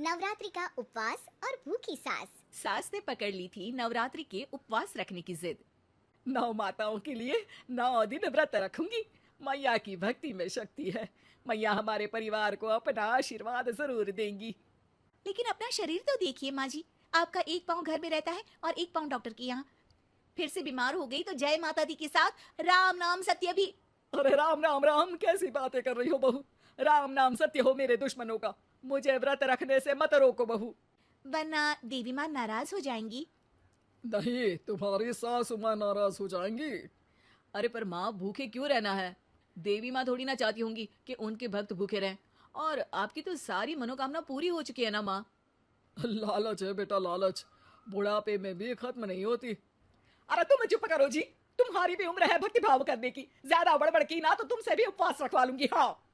नवरात्रि का उपवास और भूखी सास। सास ने पकड़ ली थी नवरात्रि के उपवास रखने की जिद। 9 माताओं के लिए 9 दिन व्रत रखूंगी। मैया की भक्ति में शक्ति है। मैया हमारे परिवार को अपना आशीर्वाद जरूर देंगी। लेकिन अपना शरीर तो देखिए माँ जी, आपका एक पाँव घर में रहता है और एक पाँव डॉक्टर के यहाँ। फिर से बीमार हो गई तो जय माता दी के साथ राम नाम सत्य भी। अरे राम राम राम, कैसी बातें कर रही हो बहू। राम नाम सत्य हो मेरे दुश्मनों का। मुझे व्रत रखने से मत रोको बहू, वरना देवी माँ नाराज हो जाएंगी। नहीं, तुम्हारी सासू माँ नाराज हो जाएंगी। अरे पर माँ, भूखे क्यों रहना है? देवी माँ थोड़ी ना चाहती होंगी कि उनके भक्त भूखे रहें। और आपकी तो सारी मनोकामना पूरी हो चुकी है ना माँ। लालच है बेटा, लालच बुढ़ापे में भी खत्म नहीं होती। अरे तुम चुप करो जी, तुम्हारी भी उम्र है भक्ति भाव करने की। ज्यादा बड़बड़ की ना तो तुमसे भी उपवास रखवा लूंगी। हाँ।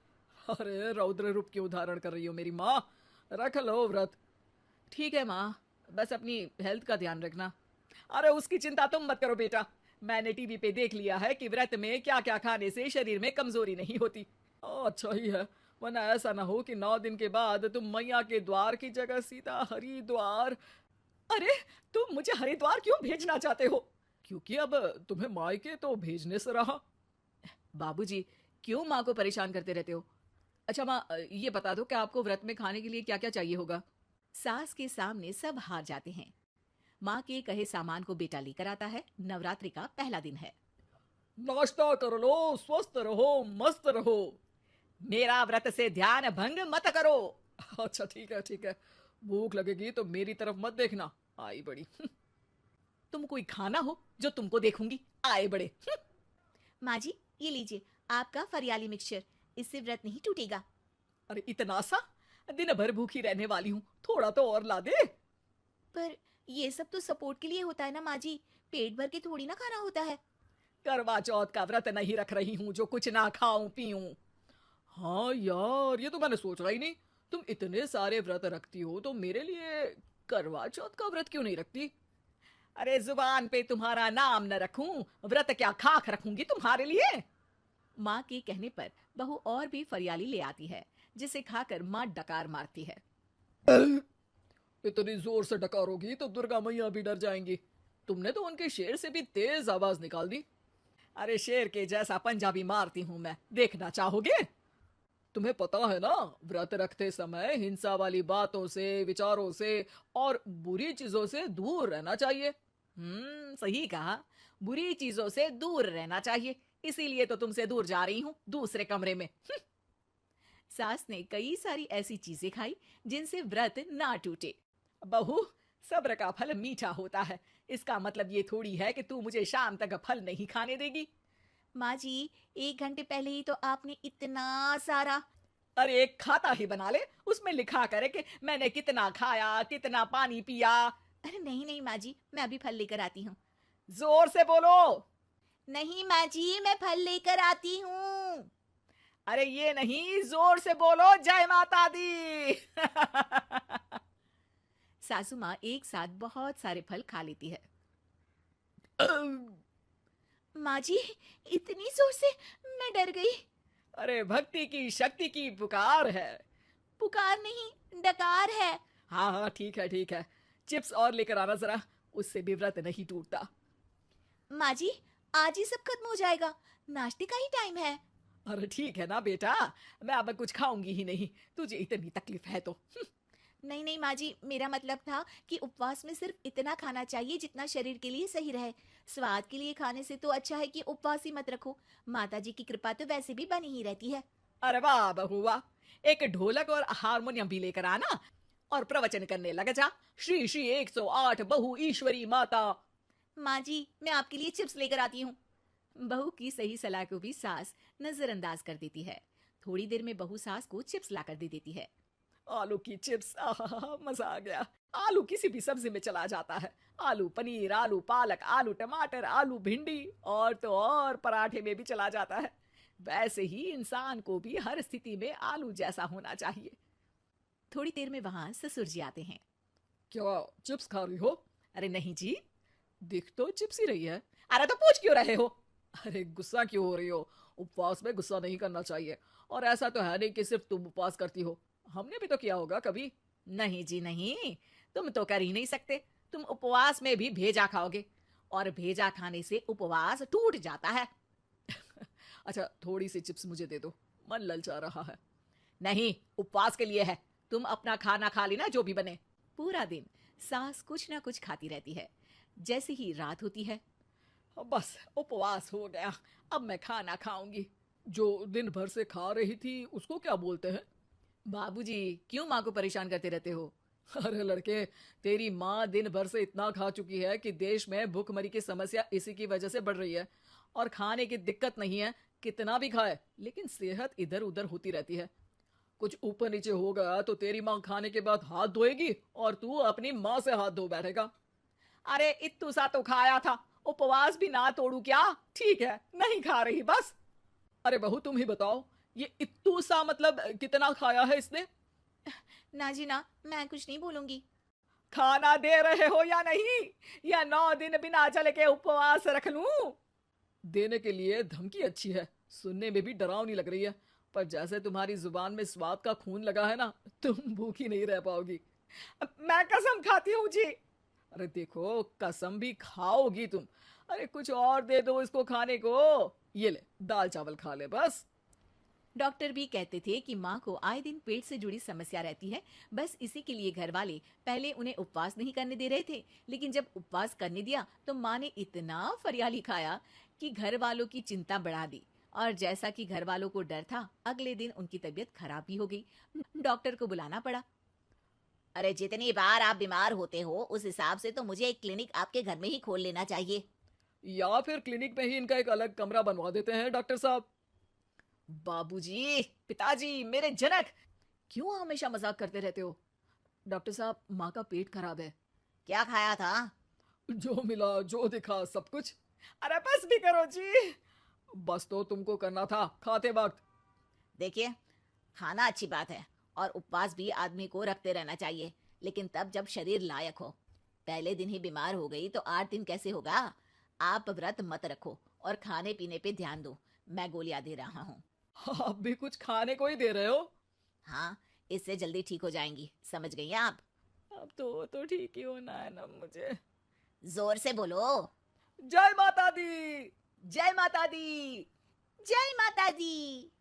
अरे रौद्र रूप की उदाहरण कर रही हो मेरी माँ, रख लो व्रत। ठीक है माँ, बस अपनी हेल्थ का ध्यान रखना। अरे उसकी चिंता तुम मत करो बेटा, मैंने टीवी पे देख लिया है कि व्रत में क्या क्या खाने से शरीर में कमजोरी नहीं होती। अच्छा ही है, वरना ऐसा ना हो कि 9 दिन के बाद तुम मैया के द्वार की जगह सीधा हरिद्वार। अरे तुम मुझे हरिद्वार क्यों भेजना चाहते हो? क्योंकि अब तुम्हें मायके तो भेजने से रहा। बाबूजी, क्यों माँ को परेशान करते रहते हो? अच्छा माँ, ये बता दो कि आपको व्रत में खाने के लिए क्या क्या चाहिए होगा। सास के सामने सब हार जाते हैं। माँ के कहे सामान को बेटा लेकर आता है। नवरात्रि का पहला दिन है। नाश्ता कर लो, स्वस्थ रहो, मस्त रहो। मेरा व्रत से ध्यान भंग मत करो। अच्छा ठीक है ठीक है, भूख लगेगी तो मेरी तरफ मत देखना। आई बड़ी। तुम कोई खाना हो जो तुमको देखूंगी? आए बड़े। माँ जी, ये लीजिए आपका फरियाली मिक्सचर, इससे व्रत नहीं टूटेगा। अरे इतना सा? दिन भर भूखी रहने वाली हूँ, थोड़ा तो और ला दे। पर ये सब तो सपोर्ट के लिए होता है ना माँ जी, पेट भर के थोड़ी ना खाना होता है। करवा चौथ का व्रत नहीं रख रही हूँ जो कुछ ना खाऊं पीऊं। हाँ यार, ये तो मैंने सोचा ही नहीं। तुम इतने सारे व्रत रखती हो तो मेरे लिए करवा चौथ का व्रत क्यों नहीं रखती? अरे जुबान पे तुम्हारा नाम न रखूं, व्रत क्या खाक रखूंगी तुम्हारे लिए। माँ के कहने पर बहू और भी फरियाली ले आती है, जिसे खाकर माँ डकार मारती है। इतनी जोर से डकारोगी तो दुर्गा मैया भी डर जाएंगी। तुमने तो उनके शेर से भी तेज आवाज निकाल दी। अरे शेर के जैसा पंजाबी मारती हूं मैं, देखना चाहोगे? तुम्हें पता है ना, व्रत रखते समय हिंसा वाली बातों से, विचारों से और बुरी चीजों से दूर रहना चाहिए। सही कहा, बुरी चीजों से दूर रहना चाहिए। इसीलिए तो तुमसे दूर जा रही हूँ, दूसरे कमरे में। सास ने कई सारी ऐसी चीजें खाई जिनसे व्रत ना टूटे। बहू, सब्र का फल मीठा होता है। इसका मतलब ये थोड़ी है कि तू मुझे शाम तक फल नहीं खाने देगी। माँ जी, 1 घंटे पहले ही तो आपने इतना सारा। अरे एक खाता ही बना ले, उसमें लिखा करे कि मैंने कितना खाया, कितना पानी पिया। अरे नहीं नहीं माँ जी, मैं अभी फल लेकर आती हूँ। जोर से बोलो। नहीं माँ जी, मैं फल लेकर आती हूँ। अरे ये नहीं, जोर से बोलो, जय माता दी। सासू माँ एक साथ बहुत सारे फल खा लेती है। माँ जी, इतनी जोर से मैं डर गई। अरे भक्ति की शक्ति की पुकार है। पुकार नहीं, डकार है। हाँ हाँ ठीक है ठीक है, चिप्स और लेकर आना जरा, उससे भी व्रत नहीं टूटता। माँ जी, आज ही सब खत्म हो जाएगा, नाश्ते का ही टाइम है। अरे ठीक है ना बेटा, मैं अब कुछ खाऊंगी ही नहीं, तुझे इतनी तकलीफ है तो। नहीं नहीं माँ जी, मेरा मतलब था कि उपवास में सिर्फ इतना खाना चाहिए जितना शरीर के लिए सही रहे। स्वाद के लिए खाने से तो अच्छा है कि उपवास ही मत रखो। माता जी की कृपा तो वैसे भी बनी ही रहती है। अरे वाह बहू वाह, एक ढोलक और हारमोनियम भी लेकर आना और प्रवचन करने लग जा। श्री श्री 108 बहु ईश्वरी माता। माँ जी, मैं आपके लिए चिप्स लेकर आती हूँ। बहू की सही सलाह को भी सास नजरअंदाज कर देती है। थोड़ी देर में बहू सास को चिप्स लाकर दे देती है। आलू की चिप्स, आहा मजा आ गया। आलू किसी भी सब्जी में चला जाता है। आलू पनीर, आलू पालक, आलू टमाटर, आलू भिंडी और तो और पराठे में भी चला जाता है। वैसे ही इंसान को भी हर स्थिति में आलू जैसा होना चाहिए। थोड़ी देर में वहां ससुर जी आते हैं। क्या चिप्स खा रही हो? अरे नहीं जी, दिख तो चिप्स ही रही है। अरे तो पूछ क्यों रहे हो? अरे गुस्सा क्यों हो रही हो? उपवास में गुस्सा नहीं करना चाहिए। और ऐसा तो है नहीं कि सिर्फ तुम उपवास करती हो, हमने भी तो किया होगा कभी। नहीं जी नहीं, तुम तो कर ही नहीं सकते। तुम उपवास में भी भेजा खाओगे और भेजा खाने से उपवास टूट जाता है। अच्छा, थोड़ी सी चिप्स मुझे दे दो, मन ललचा रहा है। नहीं, उपवास के लिए है। तुम अपना खाना खा लेना जो भी बने। पूरा दिन सास कुछ ना कुछ खाती रहती है। जैसे ही रात होती है, अब बस उपवास हो गया, अब मैं खाना खाऊंगी। जो दिन भर से खा रही थी उसको क्या बोलते हैं? बाबूजी क्यों माँ को परेशान करते रहते हो? अरे लड़के, तेरी माँ दिन भर से इतना खा चुकी है कि देश में भूखमरी की समस्या इसी की वजह से बढ़ रही है। और खाने की दिक्कत नहीं है, कितना भी खाए, लेकिन सेहत इधर उधर होती रहती है। कुछ ऊपर नीचे हो गया तो तेरी माँ खाने के बाद हाथ धोएगी और तू अपनी माँ से हाथ धो बैठेगा। अरे इत्तू सा तो खाया था, उपवास भी ना तोड़ू क्या? ठीक है, नहीं खा रही बस। अरे बहू, तुम ही बताओ, ये इत्तू सा मतलब कितना खाया है इसने? ना जी ना, मैं कुछ नहीं बोलूंगी। खाना दे रहे हो या नहीं, या 9 दिन बिना जल के उपवास रख लूं? देने के लिए धमकी अच्छी है, सुनने में भी डरावनी लग रही है, पर जैसे तुम्हारी जुबान में स्वाद का खून लगा है ना, तुम भूखी नहीं रह पाओगी। मैं कसम खाती हूँ जी। अरे देखो, कसम भी खाओगी तुम। अरे कुछ और दे दो इसको खाने को। ये ले, दाल चावल खा ले बस। डॉक्टर भी कहते थे कि माँ को आए दिन पेट से जुड़ी समस्या रहती है। बस इसी के लिए घर वाले पहले उन्हें उपवास नहीं करने दे रहे थे, लेकिन जब उपवास करने दिया तो माँ ने इतना फरियाली खाया कि घर वालों की चिंता बढ़ा दी। और जैसा कि घर वालों को डर था, अगले दिन उनकी तबीयत खराब भी हो गई। डॉक्टर को बुलाना पड़ा। अरे जितनी बार आप बीमार होते हो उस हिसाब से तो मुझे एक क्लिनिक आपके घर में ही खोल लेना चाहिए। या फिर क्लिनिक में ही इनका एक अलग कमरा बनवा देते हैं डॉक्टर साहब। बाबूजी, पिताजी, मेरे जनक, क्यों हमेशा मजाक करते रहते हो? डॉक्टर साहब, माँ का पेट खराब है। क्या खाया था? जो मिला जो दिखा सब कुछ। अरे बस भी करो जी। बस तो तुमको करना था खाते वक्त। देखिए, खाना अच्छी बात है और उपवास भी आदमी को रखते रहना चाहिए, लेकिन तब जब शरीर लायक हो। पहले दिन ही बीमार हो गई तो 8 दिन कैसे होगा? आप व्रत मत रखो और खाने पीने पे ध्यान दो। मैं गोलियां दे रहा हूँ। आप भी कुछ खाने को ही दे रहे हो? हाँ, इससे जल्दी ठीक हो जाएंगी, समझ गई आप? अब तो ठीक ही होना है ना मुझे। जोर से बोलो। जय माता दी। जय माता दी। जय माता दी।